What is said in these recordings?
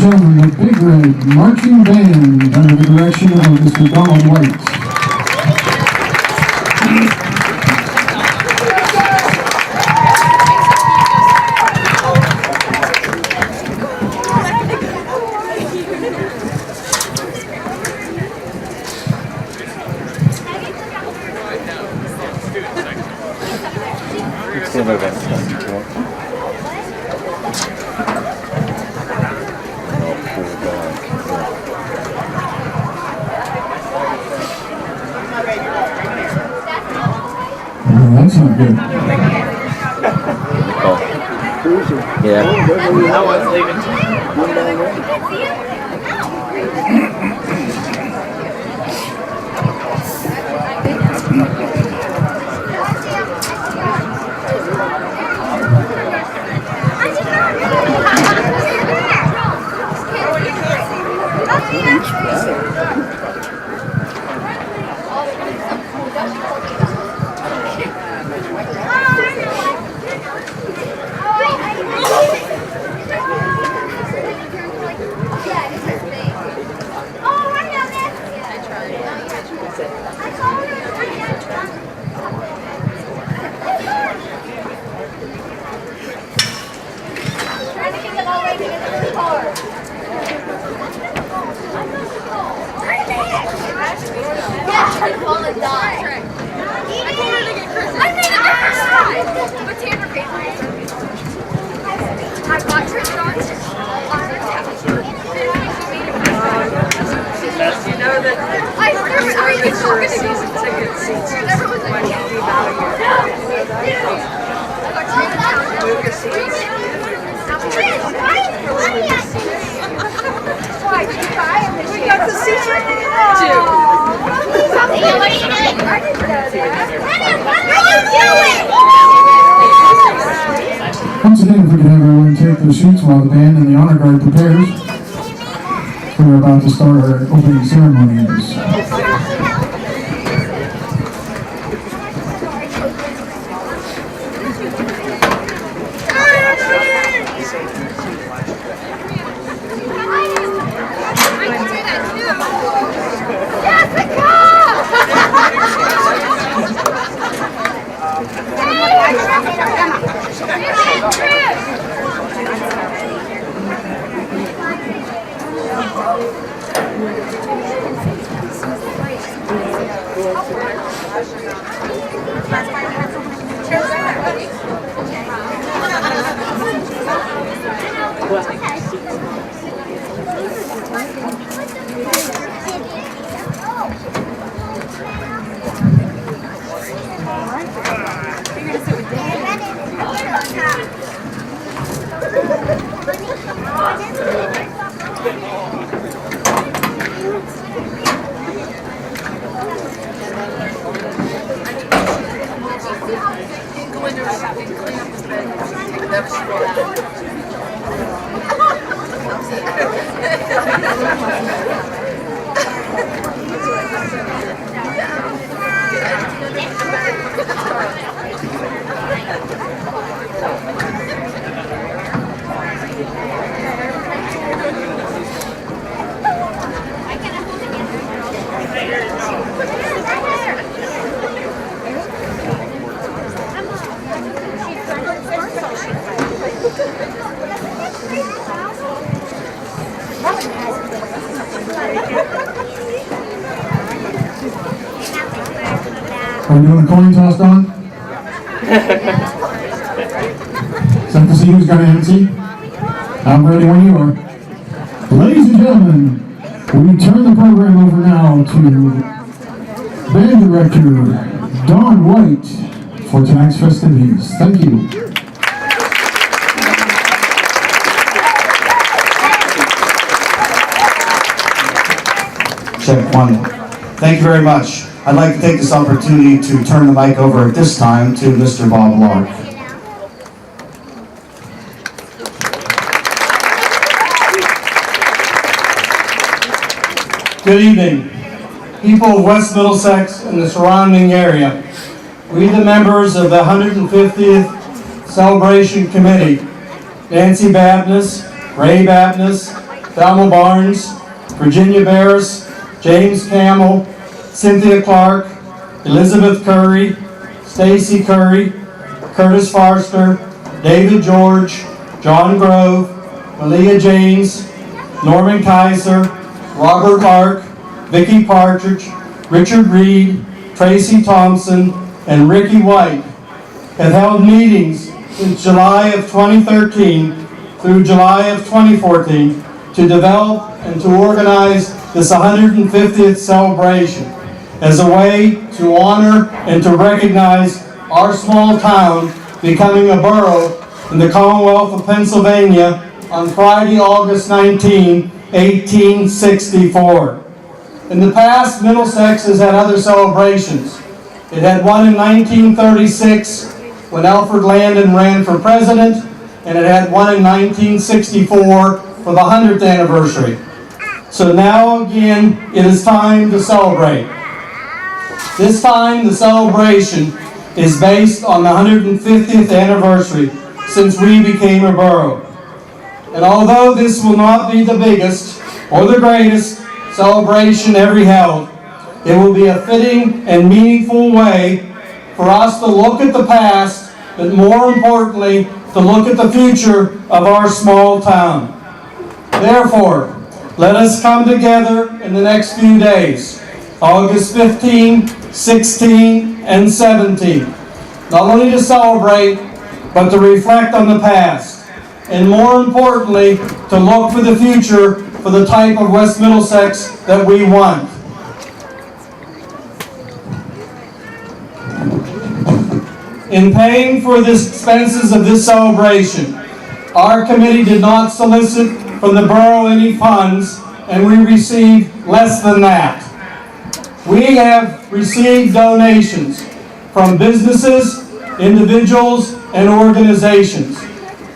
and gentlemen, the Big Red Marching Band under the direction of Mr. Donald White. That's not good. Yeah. That one's leaving. Once again, if we could have everyone take their seats while the band and the honor guard prepares. We're about to start our opening ceremonies. Are we doing a coin toss, Don? Set to see who's got an MC. I'm ready when you are. Ladies and gentlemen, we turn the program over now to band director Don White for tonight's festivities. Thank you. Check one. Thank you very much. I'd like to take this opportunity to turn the mic over at this time to Mr. Bob Lark. Good evening, people of West Middlesex and the surrounding area. We, the members of the 150th Celebration Committee, Nancy Babness, Ray Babness, Thelma Barnes, Virginia Barris, James Campbell, Cynthia Clark, Elizabeth Curry, Stacy Curry, Curtis Farster, David George, John Grove, Malia James, Norman Kaiser, Robert Clark, Vicky Partridge, Richard Reed, Tracy Thompson, and Ricky White have held meetings since July of 2013 through July of 2014 to develop and to organize this 150th celebration as a way to honor and to recognize our small town becoming a borough in the Commonwealth of Pennsylvania on Friday, August 19, 1864. In the past, Middlesex has had other celebrations. It had one in 1936 when Alfred Landon ran for president, and it had one in 1964 for the 100th anniversary. So now again, it is time to celebrate. This time, the celebration is based on the 150th anniversary since we became a borough. And although this will not be the biggest or the greatest celebration ever held, it will be a fitting and meaningful way for us to look at the past, but more importantly, to look at the future of our small town. Therefore, let us come together in the next few days, August 15, 16, and 17, not only to celebrate, but to reflect on the past, and more importantly, to look for the future for the type of West Middlesex that we want. In paying for the expenses of this celebration, our committee did not solicit from the borough any funds, and we received less than that. We have received donations from businesses, individuals, and organizations.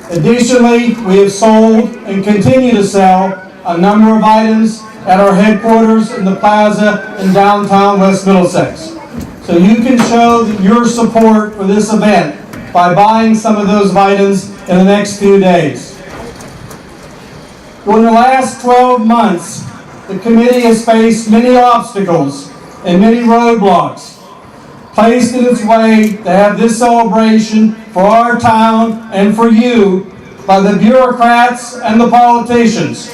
Additionally, we have sold and continue to sell a number of items at our headquarters in the plaza in downtown West Middlesex. So you can show your support for this event by buying some of those items in the next few days. During the last 12 months, the committee has faced many obstacles and many roadblocks placed in its way to have this celebration for our town and for you by the bureaucrats and the politicians.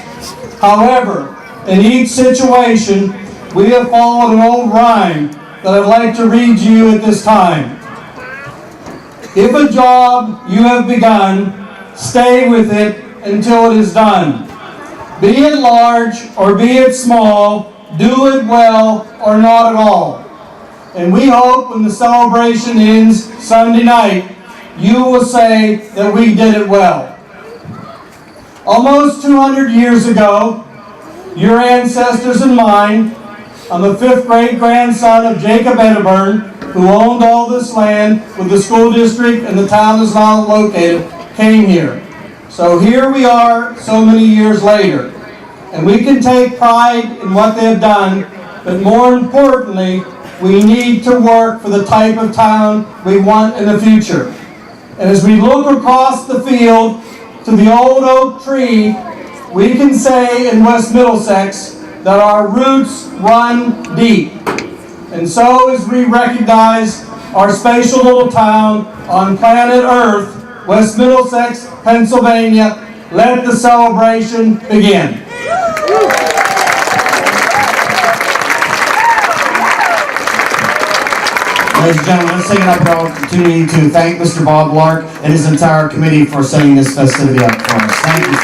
However, in each situation, we have followed an old rhyme that I'd like to read to you at this time. If a job you have begun, stay with it until it is done. Be it large or be it small, do it well or not at all. And we hope when the celebration ends Sunday night, you will say that we did it well. Almost 200 years ago, your ancestors and mine, I'm a 5th great-grandson of Jacob Edinburgh, who owned all this land with the school district and the town is now located, came here. So here we are so many years later. And we can take pride in what they've done, but more importantly, we need to work for the type of town we want in the future. And as we look across the field to the old oak tree, we can say in West Middlesex that our roots run deep. And so as we recognize our spatial little town on planet Earth, West Middlesex, Pennsylvania, let the celebration begin. Ladies and gentlemen, let's take an opportunity to thank Mr. Bob Lark and his entire committee for setting this festivity up for us. Thank you.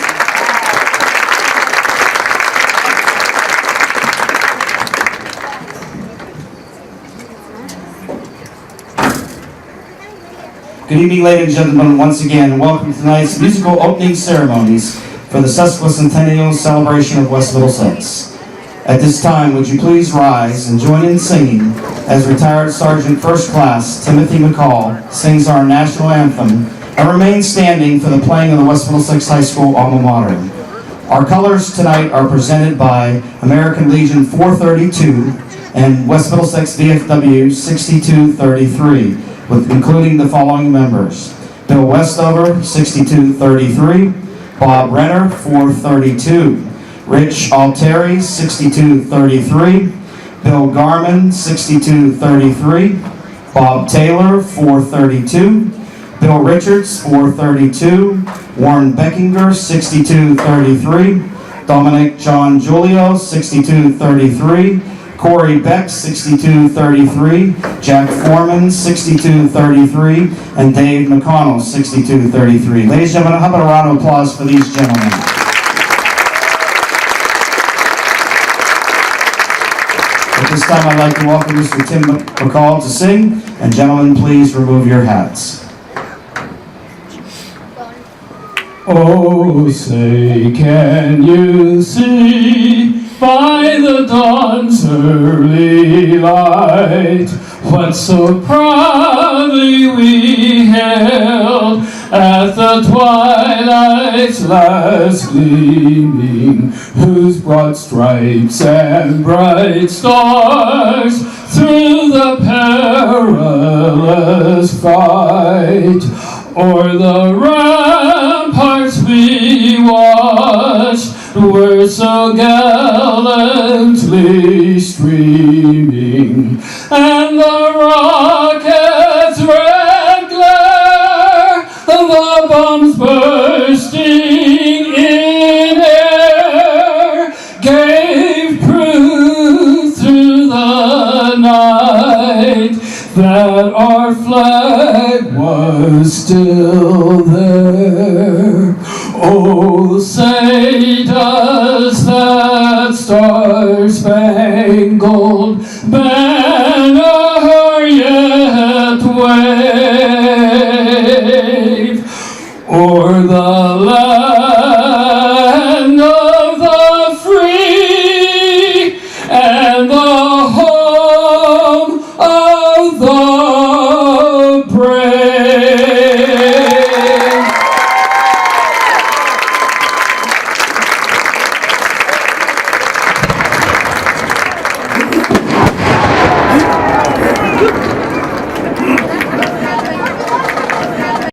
Good evening, ladies and gentlemen, once again, and welcome to tonight's musical opening ceremonies for the Sesquicentennial celebration of West Middlesex. At this time, would you please rise and join in singing as retired Sergeant First Class Timothy McCall sings our national anthem and remain standing for the playing of the West Middlesex High School alma mater. Our colors tonight are presented by American Legion 432 and West Middlesex VFW 6233, with including the following members: Bill Westover 6233, Bob Renner 432, Rich Altieri, 6233. Bill Garman, 6233. Bob Taylor, 432. Bill Richards, 432. Warren Beckinger, 6233. Dominic John Giulio, 6233. Corey Beck, 6233. Jack Foreman, 6233. And Dave McConnell, 6233. Ladies and gentlemen, how about a round of applause for these gentlemen? At this time, I'd like to welcome Mr. Tim McCall to sing. And gentlemen, please remove your hats. Oh, say, can you see by the dawn's early light what so proudly we hailed at the twilight's last gleaming, whose broad stripes and bright stars through the perilous fight o'er the ramparts we watched were so gallantly streaming, and the rocket's red glare, the bombs bursting in air, gave proof through the night that our flag was still there. Oh, say does that star-spangled banner yet wave